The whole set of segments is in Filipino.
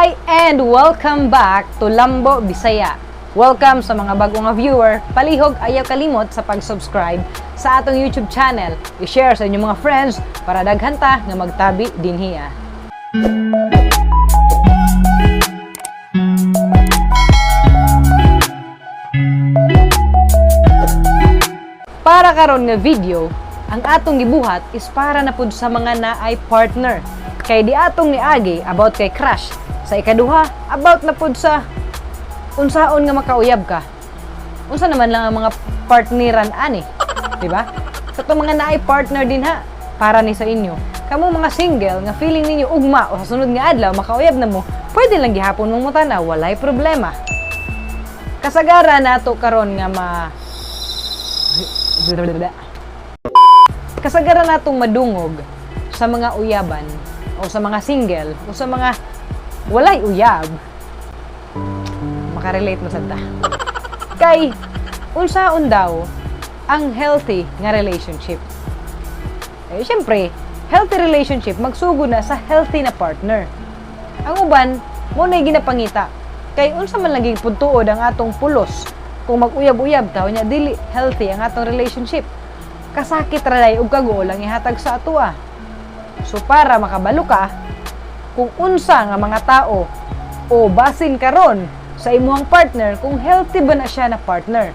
Hi and welcome back to Lambo Bisaya. Welcome sa mga bagong viewer. Palihog ayaw kalimot sa pag-subscribe sa atong YouTube channel. I-share sa inyong mga friends para daghan ta nga magtabi dinhiya. Para karon nga video, ang atong gibuhat is para na pud sa mga naay partner. Kay di atong niagi about kay crush. Sa ikaduha, about na pud sa unsaon nga makauyab ka. Unsa naman lang ang mga partneran ani, di ba? Sa itong mga naay partner din ha, para ni sa inyo. Kamo mga single nga feeling ninyo ugma o sa sunod nga adlaw makauyab na mo, pwede lang gihapon mong mutana, walay problema. Kasagaran nato karon nga kasagaran natong madungog sa mga uyaban o sa mga single o sa mga walay uyab. Makarelate mo sad ta. Kay unsaon daw ang healthy nga relationship? Eh syempre, healthy relationship magsugod na sa healthy na partner. Ang uban mo nay ginapangita kay unsa man lagi pudtuod ang atong pulos kung mag-uyab-uyab taw nya dili healthy ang atong relationship. Kasakit ra day ug kago lang ihatag sa atoa. So para makabalo ka kung unsa nga mga tao o basin karon sa imuhang partner kung healthy ba na siya na partner.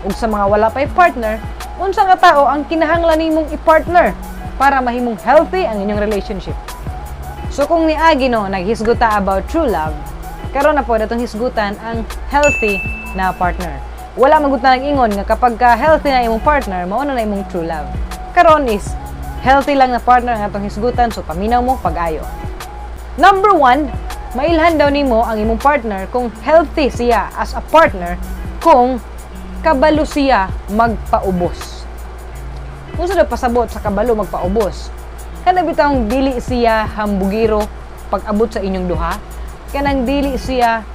Ug sa mga wala pay partner, unsa nga tao ang kinahanglan nimong i-partner para mahimong healthy ang inyong relationship. So kung niagi no naghisguta about true love, karon na po datong hisgutan ang healthy na partner. Wala man gud ta nag-ingon nga kapag ka healthy na imong partner, mao na imong true love. Karon is healthy lang na partner ang atong hisgutan, so paminaw mo pag-ayo. Number 1, mailhan daw nimo ang imong partner kung healthy siya as a partner kung kabalo siya magpaubos. Unsa daw pasabot sa kabalo magpaubos? Kanang bitawng dili siya hambugiro pag-abot sa inyong duha, kanang dili siya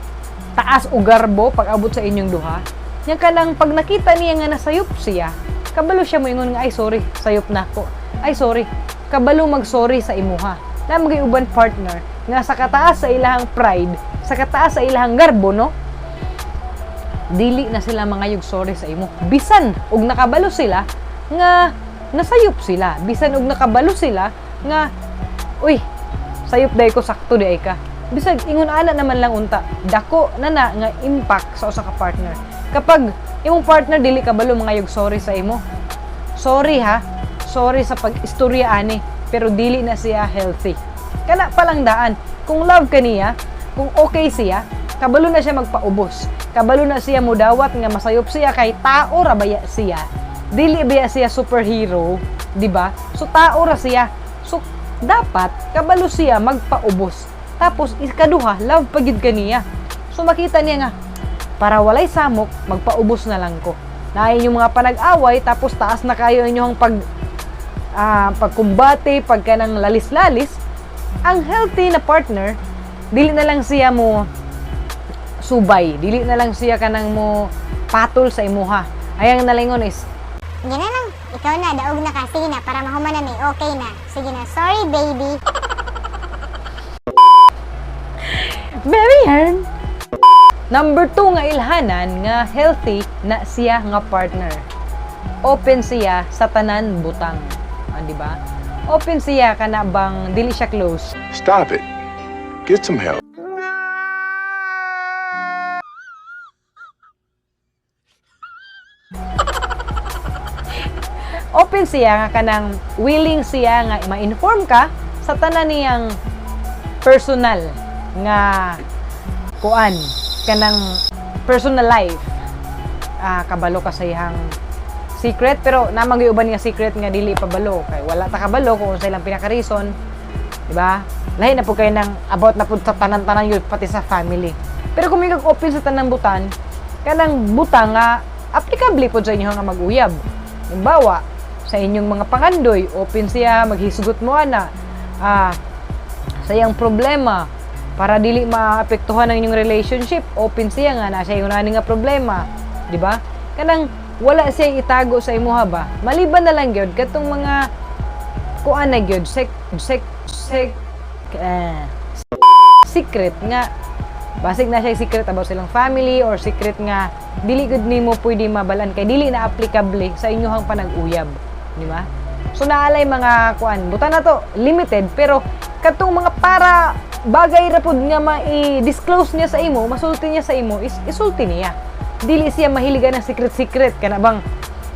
taas o garbo pag-abot sa inyong duha. Nya kanang pag nakita niya nga nasayop siya, kabalo siya moingon nga ay sorry, sayop na ko. Ay sorry, kabalo mag-sorry sa imuha. Na magiuban partner nga sa kataas sa ilahang pride, sa kataas sa ilahang garbo, no? Dili na sila mangayog sorry sa imo. Bisan og nakabalo sila nga nasayop sila. Bisan og nakabalo sila nga uy, sayop day ko sakto day ka. Bisan ingon ana naman lang unta, dako na nga impact sa usa ka partner. Kapag imong partner dili kabalo mangayog sorry sa imo. Sorry ha. Sorry sa pag-istorya ani, pero dili na siya healthy. Kana palang daan, kung love ka niya, kung okay siya, kabalo na siya magpaubos. Kabalo na siya mudawat nga masayop siya kay tao ra baya siya. Dili baya siya superhero, di ba? So tao ra siya. So dapat kabalo siya magpaubos. Tapos ikaduha, love pagid ka niya. So makita niya nga para walay samok, magpaubos na lang ko. Na inyong mga panag-away tapos taas na kayo inyong pagkumbate, pagkanang lalis-lalis, ang healthy na partner, dili na lang siya mo subay, dili na lang siya kanang mo patol sa imuha. Ayang nalingon is, Sige na lang, ikaw na, daog na ka, sige na, para mahumanan eh, okay na. Sige na, sorry baby. very hard. Number 2 nga ilhanan nga healthy na siya nga partner. Open siya sa tanan butang. Di ba? Open siya kana bang dili siya close. Stop it. Get some help. Open siya nga kanang willing siya nga ma-inform ka sa tanan niyang personal nga kuan kanang personal life. Kabalo ka sa iyang secret, pero namang giuban nga secret nga dili pabalo kay wala ta kabalo kung unsa ilang pinaka-reason, di ba? Lahi na po kayo nang about na pud sa tanan-tanan yun, pati sa family. Pero kung may open sa tanang butan, kanang butang nga applicable po sa inyo nga mag-uyab. Halimbawa, sa inyong mga pangandoy, open siya, maghisgot mo ana sa iyang problema para dili maapektuhan ang inyong relationship. Open siya nga na siya yung nani nga problema, di ba? Kanang wala siya itago sa imuha ba? Maliban na lang gyud katong mga kuan na gyud secret nga basig na siya secret about silang family or secret nga dili gud nimo pwede mabalan kay dili na applicable sa inyohang panag-uyab, di ba? So naalay mga kuan, buta na to limited pero katong mga para bagay ra pud nga ma-disclose niya sa imo, masulti niya sa imo is isulti niya. Dili siya mahiligan ng secret kana bang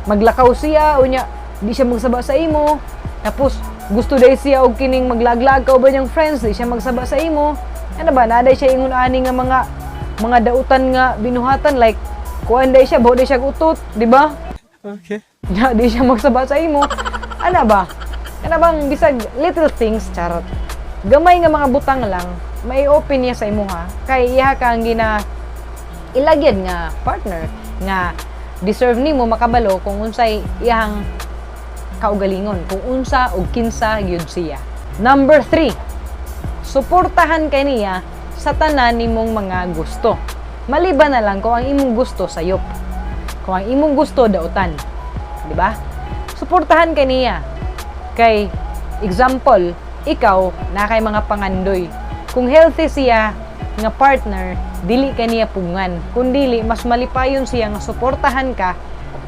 maglakaw siya o nya di siya magsaba sa imo tapos gusto day siya og kining maglaglag ka ba niyang friends di siya magsaba sa imo. Ano ba naday siya ingon ani nga mga dautan nga binuhatan like kuan day siya day siya utot, di ba? Okay. Na di siya magsaba sa imo. Ano ba? Ano bang bisag little things charot. Gamay nga mga butang lang, may open niya sa imo ha. Kay iya ka ang ilagyan nga partner nga deserve nimo makabalo kung unsay iyang kaugalingon, kung unsa og kinsa gyud siya. Number 3. Suportahan kaniya sa tanan nimong mga gusto. Maliban na lang kung ang imong gusto sayop. Kung ang imong gusto dautan. Di ba? Suportahan kaniya. Kay example, ikaw na kay mga pangandoy. Kung healthy siya nga partner, dili kaniya pungan. Kung dili, mas malipayon siya nga suportahan ka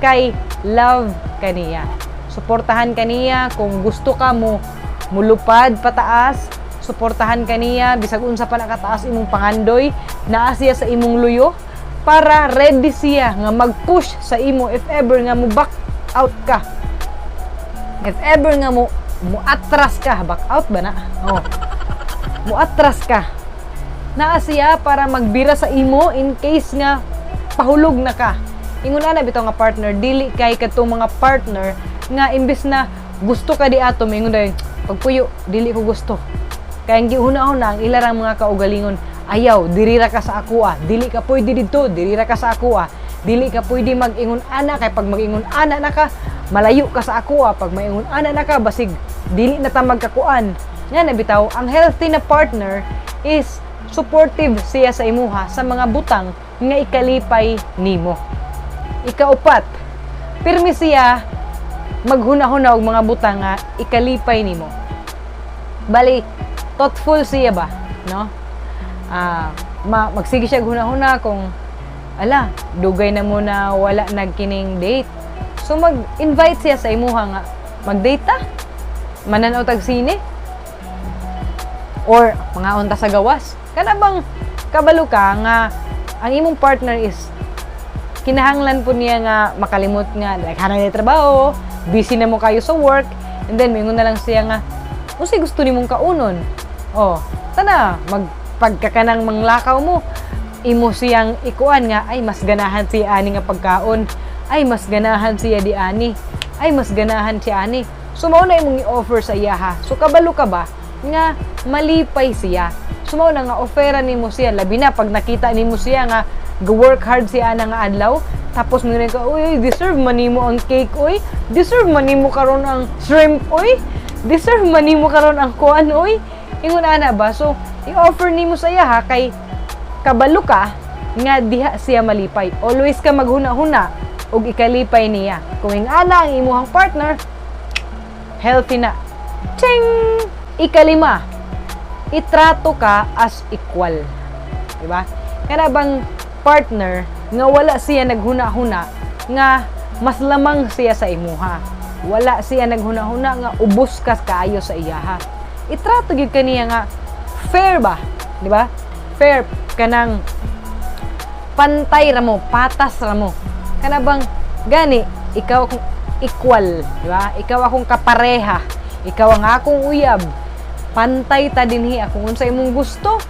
kay love kaniya. Suportahan kaniya kung gusto ka mo mulupad pataas, suportahan kaniya bisag unsa pa nakataas imong pangandoy, naa siya sa imong luyo para ready siya nga mag-push sa imo if ever nga mo back out ka. If ever nga mo atras ka, back out ba na? Oh. Mo atras ka. Naa siya para magbira sa imo in case nga pahulog na ka. Ingon na bitaw nga partner, dili kay katong mga partner nga imbes na gusto ka di ato, ingon dayon, pagpuyo, dili ko gusto. Kaya ang gihuna-huna ang ilarang mga kaugalingon, ayaw, diri ra ka sa ako dili ka pwede dito, diri ra ka sa ako dili ka pwede mag-ingon ana kay pag mag-ingon ana na ka, malayo ka sa ako pag maingon ana na ka, basig dili na ta magkakuan. Nga na bitaw, ang healthy na partner is supportive siya sa imuha sa mga butang nga ikalipay nimo. Ikaupat, pirmi siya maghuna-huna og mga butang nga ikalipay nimo. Bali, thoughtful siya ba, no? Magsige siya huna-huna kung ala, dugay na mo na wala nagkining date. So mag-invite siya sa imuha nga mag-date ta. Mananaw tag sine or mga unta sa gawas. Kana bang kabalo ka nga ang imong partner is kinahanglan po niya nga makalimot nga like hanay na trabaho, busy na mo kayo sa work, and then mingon na lang siya nga unsay gusto nimong kaunon. Oh, tana magpagkakanang manglakaw mo, imo siyang ikuan nga ay mas ganahan siya ani nga pagkaon, ay mas ganahan siya di ani, ay mas ganahan siya ani. So mao na imong i-offer sa iya ha. So kabalo ka ba nga malipay siya. So mao na nga offeran nimo siya labi na pag nakita nimo siya nga go-work hard siya na nga adlaw, tapos mo ka, uy, deserve man nimo ang cake, uy, deserve man nimo karon ang shrimp, uy, deserve man nimo karon ang kuan, uy. Ingon ana ba? So i-offer nimo sa iya ha kay kabalo ka nga diha siya malipay. Always ka maghuna-huna og ikalipay niya. Kung ana ang imuhang partner, healthy na. Ting! Ikalima, itrato ka as equal. Diba? Kaya bang partner nga wala siya naghuna-huna nga mas lamang siya sa imuha. Wala siya naghuna-huna nga ubos ka kaayo sa iyaha. Itrato gyud kaniya nga fair ba? Diba? Fair kanang pantay ra mo, patas ra mo. Kana bang gani ikaw akong equal, di ba? Ikaw akong kapareha. Ikaw ang akong uyab. Pantay ta dinhi akong unsa imong gusto.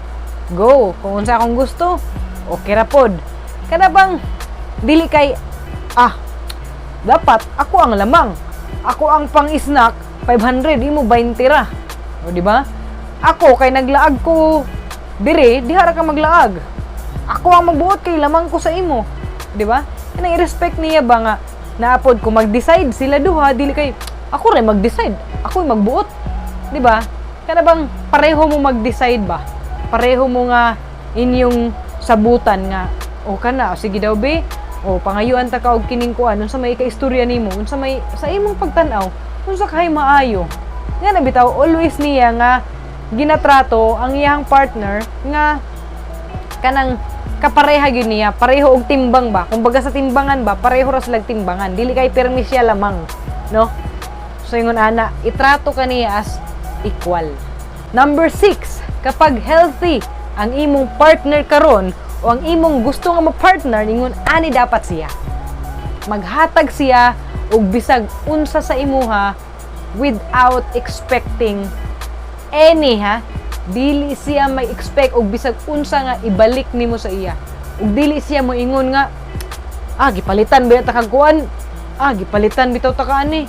Go, kung unsa akong gusto, okay ra pod. Kana bang dili kay dapat ako ang lamang. Ako ang pang-snack 500 imo 20 ra. O di ba? Ako kay naglaag ko dire, diha ra ka maglaag. Ako ang magbuot kay lamang ko sa imo. Di ba? Kanang i-respect niya ba nga naapod ko mag-decide sila duha, dili kay ako rin mag-decide, ako yung magbuot, di ba? Kana bang pareho mo mag-decide ba? Pareho mo nga inyong sabutan nga o kana, o sige daw be, o pangayuan ta ka og kining kuan, unsa may kaistorya nimo, unsa may sa imong pagtan-aw, unsa kay maayo. Nga na bitaw always niya nga ginatrato ang iyang partner nga kanang kapareha gyud niya, pareho og timbang ba. Kumbaga sa timbangan ba, pareho ra sila timbangan. Dili kay permi siya lamang, no? So ingon ana, itrato ka niya as equal. Number 6, kapag healthy ang imong partner karon o ang imong gusto nga ma-partner, ingon ani dapat siya. Maghatag siya og bisag unsa sa imuha without expecting any dili siya may expect og bisag unsa nga ibalik nimo sa iya. Ug dili siya mo ingon nga gipalitan ba ta kag kuan? Gipalitan bitaw ta ka ani.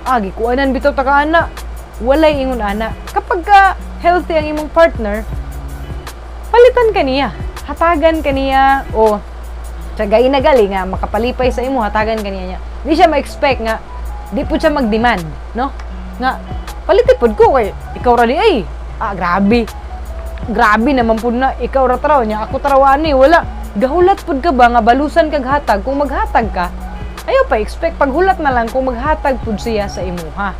Gikuanan bitaw ta ka ana. Walay ingon ana. Kapag ka healthy ang imong partner, palitan ka niya. Hatagan ka niya o tsagain na gali nga makapalipay sa imo, hatagan ka niya. Di siya ma-expect nga di po siya mag-demand, no? Nga palitipod ko kay ikaw ra di ay. Grabe naman pud na ikaw ra taraw niya, ako tarawani, wala. Gahulat pud ka ba nga balusan kag hatag? Kung maghatag ka, ayaw pa expect paghulat na lang kung maghatag pud siya sa imuha.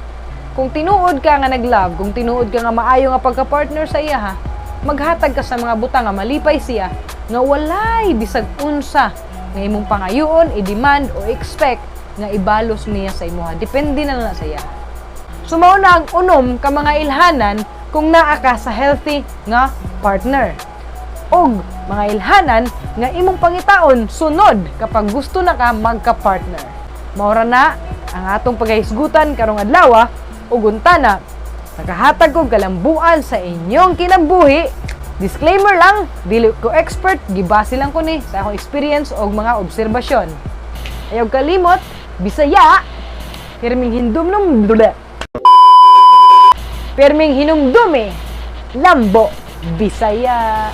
Kung tinuod ka nga nag-love, kung tinuod ka nga maayo nga pagka-partner sa iya maghatag ka sa mga butang nga malipay siya nga walay bisag unsa nga imong pangayoon, i-demand o expect nga ibalos niya sa imuha. Depende na lang sa iya. Sumao na ang unom ka mga ilhanan kung naa ka sa healthy nga partner. Og mga ilhanan nga imong pangitaon sunod kapag gusto na ka magka-partner. Maura na ang atong paghisgutan karong adlaw ug untana nakahatag og kalambuan sa inyong kinabuhi. Disclaimer lang, dili ko expert, gibase lang ko ni sa akong experience og mga obserbasyon. Ayaw kalimot, Bisaya, pirming hinumdumi, Lambo, Bisaya.